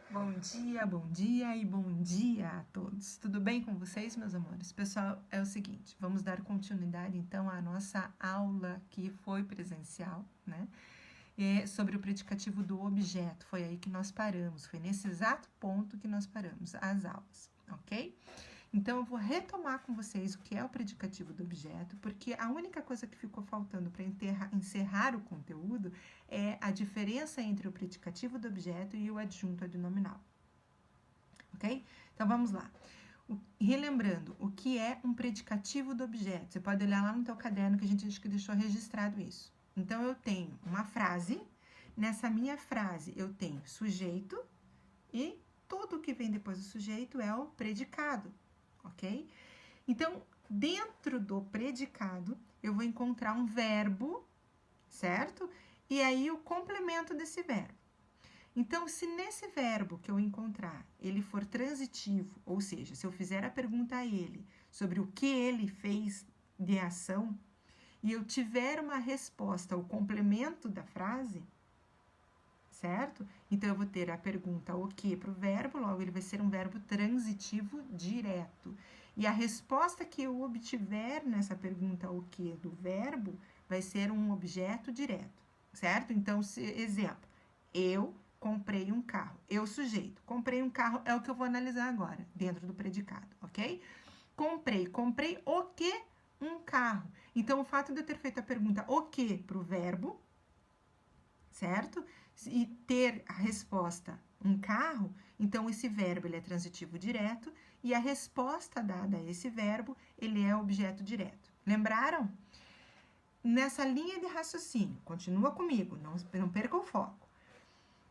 Bom dia e bom dia a todos. Tudo bem com vocês, meus amores? Pessoal, é o seguinte, vamos dar continuidade então à nossa aula que foi presencial, né? Sobre o predicativo do objeto. Foi aí que nós paramos, foi nesse exato ponto que nós paramos as aulas, ok? Então, eu vou retomar com vocês o que é o predicativo do objeto, porque a única coisa que ficou faltando para encerrar o conteúdo é a diferença entre o predicativo do objeto e o adjunto adnominal. Ok? Então, vamos lá. Relembrando, o que é um predicativo do objeto? Você pode olhar lá no teu caderno que a gente acho que deixou registrado isso. Então, eu tenho uma frase. Nessa minha frase, eu tenho sujeito e tudo que vem depois do sujeito é o predicado, ok? Então, dentro do predicado, eu vou encontrar um verbo, certo? E aí o complemento desse verbo. Então, se nesse verbo que eu encontrar, ele for transitivo, ou seja, se eu fizer a pergunta a ele sobre o que ele fez de ação, e eu tiver uma resposta, o complemento da frase, certo? Então, eu vou ter a pergunta o que para o verbo, logo ele vai ser um verbo transitivo direto. E a resposta que eu obtiver nessa pergunta o que do verbo vai ser um objeto direto, certo? Então, exemplo, eu comprei um carro. Eu, sujeito, comprei um carro é o que eu vou analisar agora, dentro do predicado, ok? Comprei o que? Um carro. Então, o fato de eu ter feito a pergunta o que para o verbo, certo? E ter a resposta um carro, então esse verbo ele é transitivo direto e a resposta dada a esse verbo, ele é objeto direto. Lembraram? Nessa linha de raciocínio, continua comigo, não perca o foco.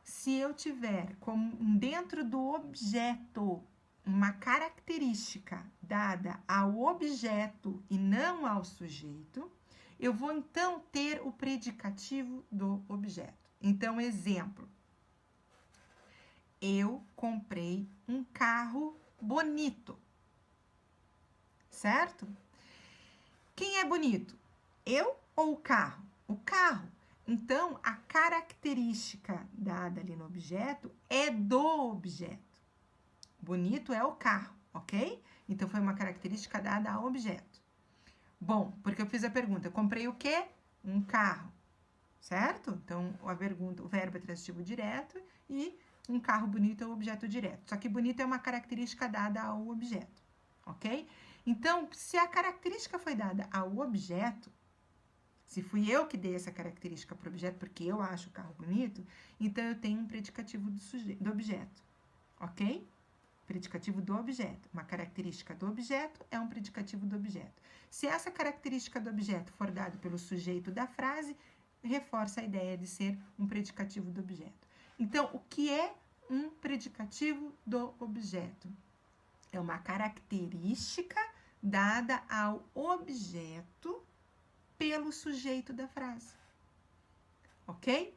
Se eu tiver como dentro do objeto uma característica dada ao objeto e não ao sujeito, eu vou então ter o predicativo do objeto. Então, exemplo, eu comprei um carro bonito, certo? Quem é bonito? Eu ou o carro? O carro. Então, a característica dada ali no objeto é do objeto. Bonito é o carro, ok? Então, foi uma característica dada ao objeto. Bom, porque eu fiz a pergunta, eu comprei o quê? Um carro, certo? Então, o verbo é transitivo direto e um carro bonito é o objeto direto. Só que bonito é uma característica dada ao objeto, ok? Então, se a característica foi dada ao objeto, se fui eu que dei essa característica para o objeto, porque eu acho o carro bonito, então eu tenho um predicativo do objeto, ok? Predicativo do objeto. Uma característica do objeto é um predicativo do objeto. Se essa característica do objeto for dada pelo sujeito da frase, reforça a ideia de ser um predicativo do objeto. Então, o que é um predicativo do objeto? É uma característica dada ao objeto pelo sujeito da frase. Ok?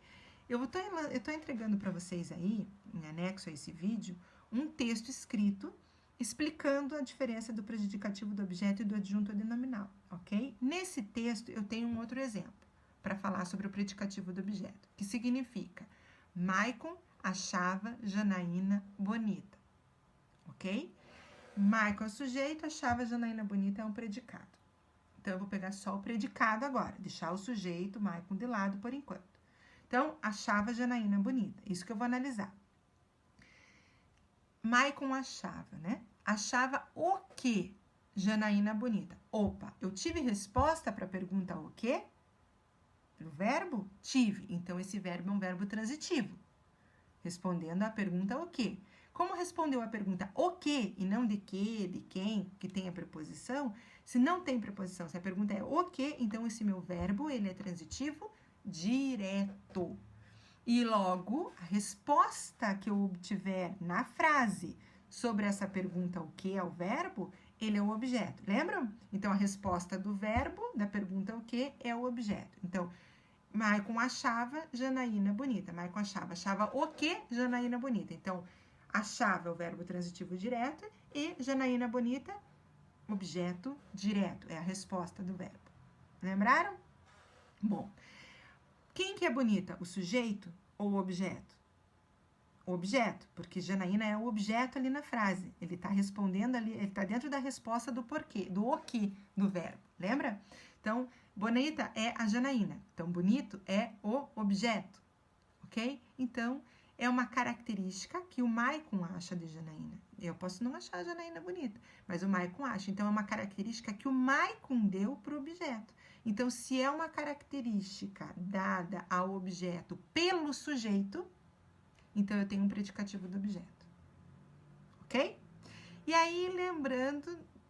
Eu estou entregando para vocês aí, em anexo a esse vídeo, um texto escrito explicando a diferença do predicativo do objeto e do adjunto adnominal, ok? Nesse texto, eu tenho um outro exemplo para falar sobre o predicativo do objeto, que significa Maicon achava Janaína bonita, ok? Maicon é o sujeito, achava Janaína bonita é um predicado. Então, eu vou pegar só o predicado agora, deixar o sujeito, Maicon, de lado por enquanto. Então, achava Janaína bonita. Isso que eu vou analisar. Maicon achava, né? Achava o que Janaína bonita? Opa, eu tive resposta para a pergunta o quê? Pelo verbo? Tive. Então, esse verbo é um verbo transitivo. Respondendo à pergunta o quê? Como respondeu a pergunta o quê e não de que, de quem, que tem a preposição, se não tem preposição, se a pergunta é o quê, então esse meu verbo, ele é transitivo direto. E logo, a resposta que eu obtiver na frase sobre essa pergunta, o que é o verbo, ele é o objeto. Lembram? Então, a resposta do verbo, da pergunta o que, é o objeto. Então, Maicon achava Janaína bonita. Maicon achava o que Janaína bonita. Então, achava é o verbo transitivo direto e Janaína bonita, objeto direto. É a resposta do verbo. Lembraram? Bom, quem que é bonita? O sujeito ou o objeto? objeto, porque Janaína é o objeto ali na frase. Ele está respondendo ali, ele está dentro da resposta do porquê, do o que do verbo, lembra? Então, bonita é a Janaína. Então, bonito é o objeto, ok? Então, é uma característica que o Maicon acha de Janaína. Eu posso não achar a Janaína bonita, mas o Maicon acha. Então, é uma característica que o Maicon deu para o objeto. Então, se é uma característica dada ao objeto pelo sujeito, então eu tenho um predicativo do objeto. Ok? E aí,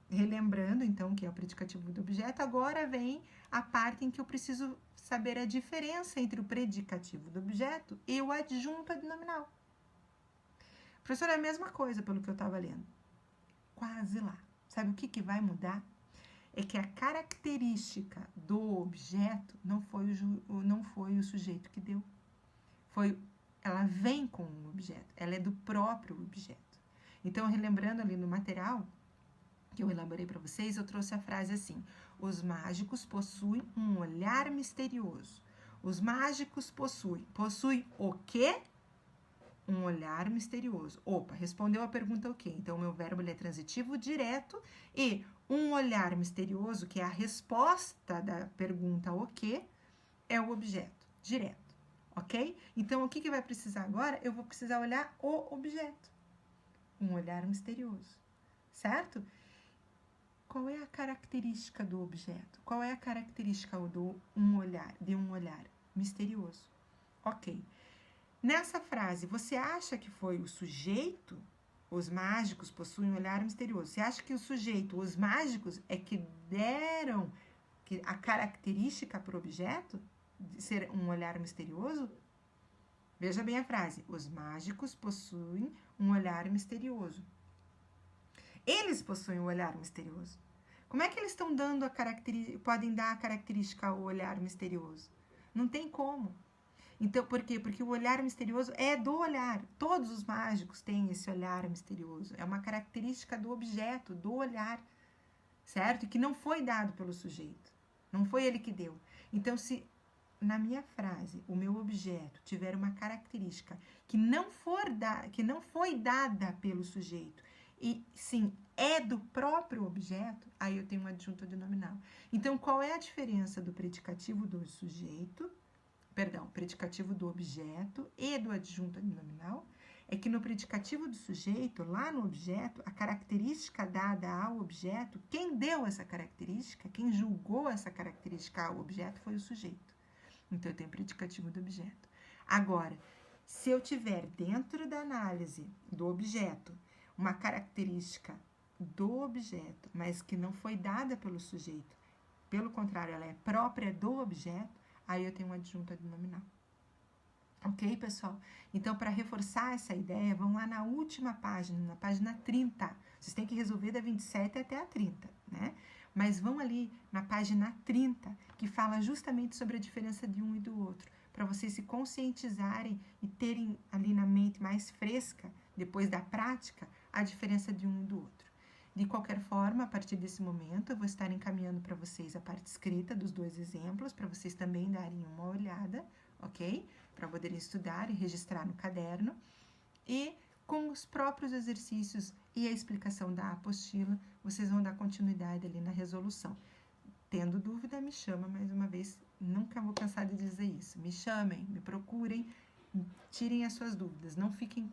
relembrando, então, que é o predicativo do objeto, agora vem a parte em que eu preciso saber a diferença entre o predicativo do objeto e o adjunto adnominal. Professor, é a mesma coisa pelo que eu estava lendo. Quase lá. Sabe o que vai mudar? É que a característica do objeto não foi o sujeito que deu. Ela vem com o objeto, ela é do próprio objeto. Então, relembrando ali no material que eu elaborei para vocês, eu trouxe a frase assim: os mágicos possuem um olhar misterioso. Os mágicos possuem o quê? Um olhar misterioso. Opa, respondeu a pergunta o quê? Então, o meu verbo ele é transitivo direto e um olhar misterioso, que é a resposta da pergunta o quê, é o objeto, direto, ok? Então, o que vai precisar agora? Eu vou precisar olhar o objeto. Um olhar misterioso, certo? Qual é a característica do objeto? Qual é a característica de um olhar misterioso? Ok. Nessa frase, você acha que foi o sujeito? Os mágicos possuem um olhar misterioso. Você acha que o sujeito, os mágicos, é que deram a característica para o objeto de ser um olhar misterioso? Veja bem a frase. Os mágicos possuem um olhar misterioso. Eles possuem um olhar misterioso. Como é que eles estão dando podem dar a característica ao olhar misterioso? Não tem como. Então, por quê? Porque o olhar misterioso é do olhar. Todos os mágicos têm esse olhar misterioso. É uma característica do objeto, do olhar, certo? Que não foi dado pelo sujeito. Não foi ele que deu. Então, se na minha frase o meu objeto tiver uma característica que não foi dada pelo sujeito, e sim é do próprio objeto, aí eu tenho um adjunto adnominal. Então, qual é a diferença do predicativo do sujeito? Predicativo do objeto e do adjunto adnominal, é que no predicativo do sujeito, lá no objeto, a característica dada ao objeto, quem deu essa característica, quem julgou essa característica ao objeto foi o sujeito. Então, eu tenho predicativo do objeto. Agora, se eu tiver dentro da análise do objeto uma característica do objeto, mas que não foi dada pelo sujeito, pelo contrário, ela é própria do objeto, aí eu tenho um adjunto adnominal. Ok, pessoal? Então, para reforçar essa ideia, vamos lá na última página, na página 30. Vocês têm que resolver da 27 até a 30, né? Mas vão ali na página 30, que fala justamente sobre a diferença de um e do outro, para vocês se conscientizarem e terem ali na mente mais fresca, depois da prática, a diferença de um e do outro. De qualquer forma, a partir desse momento, eu vou estar encaminhando para vocês a parte escrita dos dois exemplos, para vocês também darem uma olhada, ok? Para poderem estudar e registrar no caderno. E com os próprios exercícios e a explicação da apostila, vocês vão dar continuidade ali na resolução. Tendo dúvida, me chama mais uma vez. Nunca vou cansar de dizer isso. Me chamem, me procurem, tirem as suas dúvidas. Não fiquem